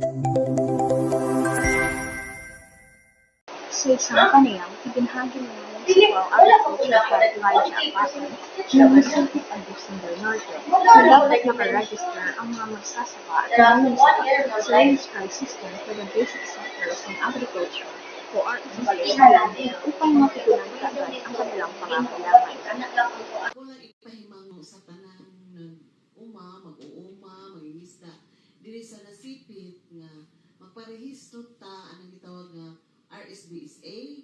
Sa isang panayam, ibinahagi ng Municipal Agriculture Head Elijah Apasan, University of San Bernardo, na dapat nakaregister ang mga magsasaka at mangingisda sa registrar system for the basic sectors ng agriculture o RSBSA upang matugunan kaagad ang kanilang pangangailangan. Ako lang ipahimang sa tanang mag-uuma, mangingisda, dili sa nasipit nga magparehistro ta anang gitawag nga RSBSA,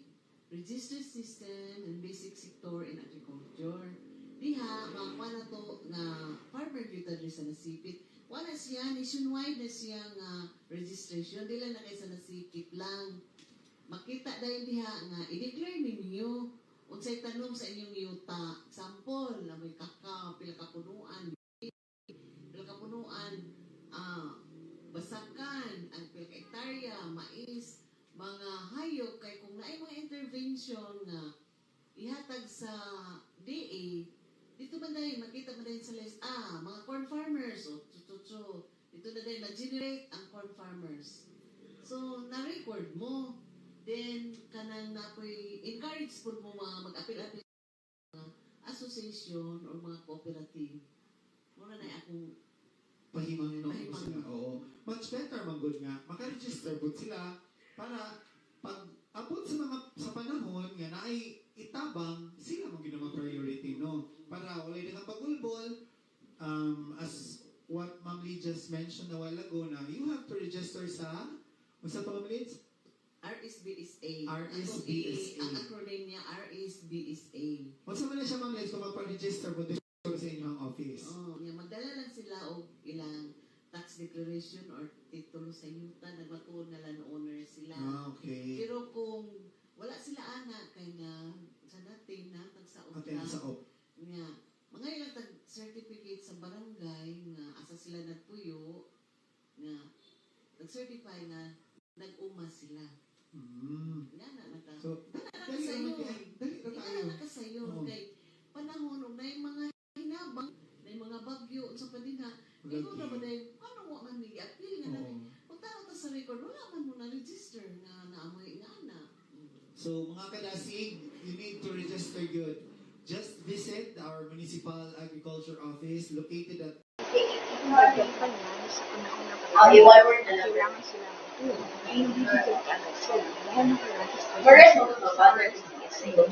Registered System and Basic Sector in Agriculture. Diha, wala to nga farmer dito diri sa nasipit. Wala siya, nationwide na siya nga registration. Dila na kay sa nasipit lang. Makita dahil diha nga, i-declare ninyo unsay tanom sa inyong yuta. Example, na may kakao, pila kapunuan, basakan, ang pila ka hektarya, mais, mga hayop, kay kung naay mga intervention nga ihatag sa DA, dito man dahil, makita man dahil sa list, mga corn farmers, dito na dahil na-generate ang corn farmers. So, na-record mo, then, kanang napoy, encourage po mo mga mag-apil-apil mga association or mga cooperative. Muna na akong pahimang sila. Oo. Much better man good nga. Maka-register po sila para pag abot sa panahon nga na ay itabang, sila mo ginamang priority, no? Para walay na pagulbol, as what Ma'am Lee just mentioned a while ago na you have to register sa sa Ma'am Lee? RSBSA. RSBSA. Ang acronym niya, RSBSA. What's naman na siya, Ma'am Lee, kung magpa-register mo sa inyong office? Magdala lang sila o ilang tax declaration or titulo sa yuta, nagmatuon na landowner sila. Okay. Pero kung wala sila anak, kay nga sa natin na tagsaot lang. Nga, mga ilang certificate sa barangay nga asa sila nagpuyo, nga nag-certify na nag-uma sila. Yan na nakasayon. Kay panahon, o na yung mga hinabang, na yung mga bagyo sa padina, ikaw na ba dahil, ano mo man nag-appeal nga natin? Kung tao sa record, wala man mo na-register na naamoy nga na. So, mga kadasig, you need to register good. Just visit our Municipal Agriculture Office located at Sa panahon ng kailangan sila ay nabibigyan ka agad sila dahil nakaregister sa RSBSA.